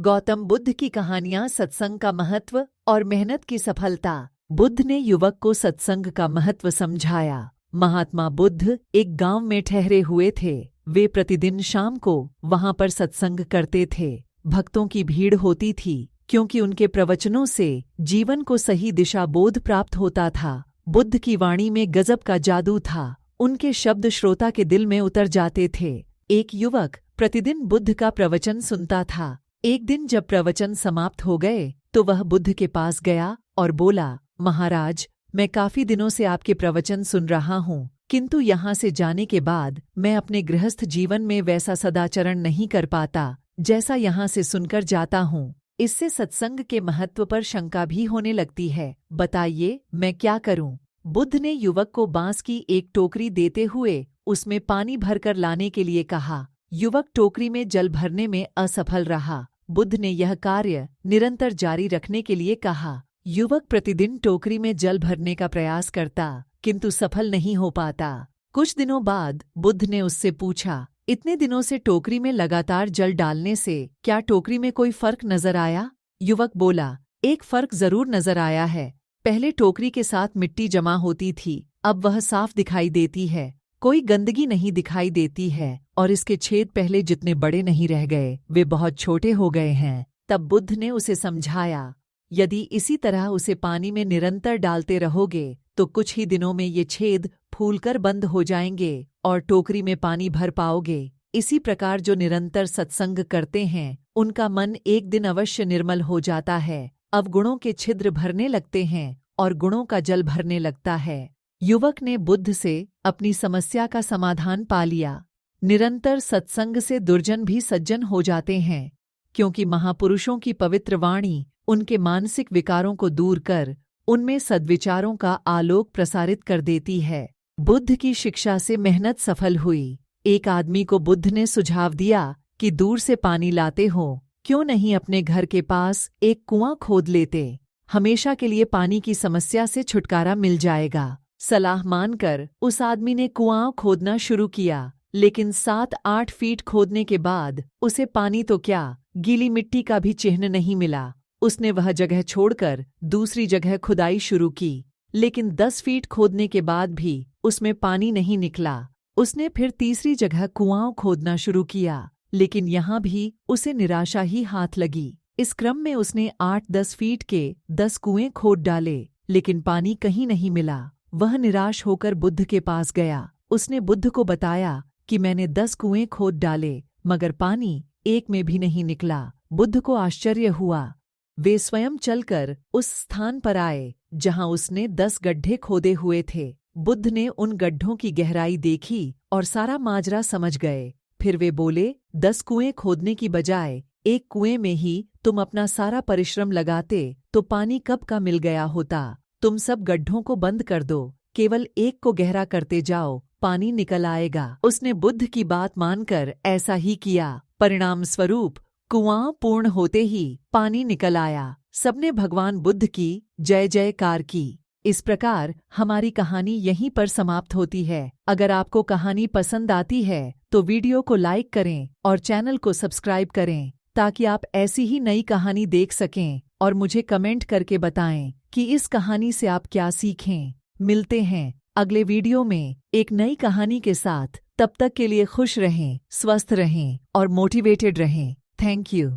गौतम बुद्ध की कहानियां, सत्संग का महत्व और मेहनत की सफलता। बुद्ध ने युवक को सत्संग का महत्व समझाया। महात्मा बुद्ध एक गांव में ठहरे हुए थे। वे प्रतिदिन शाम को वहां पर सत्संग करते थे। भक्तों की भीड़ होती थी क्योंकि उनके प्रवचनों से जीवन को सही दिशा बोध प्राप्त होता था। बुद्ध की वाणी में गजब का जादू था। उनके शब्द श्रोता के दिल में उतर जाते थे। एक युवक प्रतिदिन बुद्ध का प्रवचन सुनता था। एक दिन जब प्रवचन समाप्त हो गए तो वह बुद्ध के पास गया और बोला, महाराज, मैं काफी दिनों से आपके प्रवचन सुन रहा हूँ, किंतु यहाँ से जाने के बाद मैं अपने गृहस्थ जीवन में वैसा सदाचरण नहीं कर पाता जैसा यहाँ से सुनकर जाता हूँ। इससे सत्संग के महत्व पर शंका भी होने लगती है। बताइए मैं क्या करूँ? बुद्ध ने युवक को बांस की एक टोकरी देते हुए उसमें पानी भरकर लाने के लिए कहा। युवक टोकरी में जल भरने में असफल रहा। बुद्ध ने यह कार्य निरंतर जारी रखने के लिए कहा। युवक प्रतिदिन टोकरी में जल भरने का प्रयास करता, किंतु सफल नहीं हो पाता। कुछ दिनों बाद बुद्ध ने उससे पूछा, इतने दिनों से टोकरी में लगातार जल डालने से क्या टोकरी में कोई फर्क नजर आया? युवक बोला, एक फर्क जरूर नजर आया है। पहले टोकरी के साथ मिट्टी जमा होती थी, अब वह साफ दिखाई देती है। कोई गंदगी नहीं दिखाई देती है और इसके छेद पहले जितने बड़े नहीं रह गए, वे बहुत छोटे हो गए हैं। तब बुद्ध ने उसे समझाया, यदि इसी तरह उसे पानी में निरंतर डालते रहोगे तो कुछ ही दिनों में ये छेद फूलकर बंद हो जाएंगे और टोकरी में पानी भर पाओगे। इसी प्रकार जो निरंतर सत्संग करते हैं उनका मन एक दिन अवश्य निर्मल हो जाता है। अवगुणों के छिद्र भरने लगते हैं और गुणों का जल भरने लगता है। युवक ने बुद्ध से अपनी समस्या का समाधान पा लिया। निरंतर सत्संग से दुर्जन भी सज्जन हो जाते हैं, क्योंकि महापुरुषों की पवित्र वाणी उनके मानसिक विकारों को दूर कर उनमें सद्विचारों का आलोक प्रसारित कर देती है। बुद्ध की शिक्षा से मेहनत सफल हुई। एक आदमी को बुद्ध ने सुझाव दिया कि दूर से पानी लाते हो, क्यों नहीं अपने घर के पास एक कुआं खोद लेते? हमेशा के लिए पानी की समस्या से छुटकारा मिल जाएगा। सलाह मानकर उस आदमी ने कुआं खोदना शुरू किया, लेकिन 7-8 फीट खोदने के बाद उसे पानी तो क्या, गीली मिट्टी का भी चिन्ह नहीं मिला। उसने वह जगह छोड़कर दूसरी जगह खुदाई शुरू की, लेकिन 10 फीट खोदने के बाद भी उसमें पानी नहीं निकला। उसने फिर तीसरी जगह कुआं खोदना शुरू किया, लेकिन यहाँ भी उसे निराशा ही हाथ लगी। इस क्रम में उसने 8-10 फीट के 10 कुएं खोद डाले, लेकिन पानी कहीं नहीं मिला। वह निराश होकर बुद्ध के पास गया। उसने बुद्ध को बताया कि मैंने 10 कुएं खोद डाले, मगर पानी एक में भी नहीं निकला। बुद्ध को आश्चर्य हुआ। वे स्वयं चलकर उस स्थान पर आए जहां उसने 10 गड्ढे खोदे हुए थे। बुद्ध ने उन गड्ढों की गहराई देखी और सारा माजरा समझ गए। फिर वे बोले, 10 कुएं खोदने की बजाय एक कुएं में ही तुम अपना सारा परिश्रम लगाते तो पानी कब का मिल गया होता। तुम सब गड्ढों को बंद कर दो, केवल एक को गहरा करते जाओ, पानी निकल आएगा। उसने बुद्ध की बात मानकर ऐसा ही किया। परिणाम स्वरूप कुआं पूर्ण होते ही पानी निकल आया। सबने भगवान बुद्ध की जय जयकार की। इस प्रकार हमारी कहानी यहीं पर समाप्त होती है। अगर आपको कहानी पसंद आती है तो वीडियो को लाइक करें और चैनल को सब्सक्राइब करें, ताकि आप ऐसी ही नई कहानी देख सकें और मुझे कमेंट करके बताएं कि इस कहानी से आप क्या सीखें। मिलते हैं अगले वीडियो में एक नई कहानी के साथ। तब तक के लिए खुश रहें, स्वस्थ रहें और मोटिवेटेड रहें। Thank you.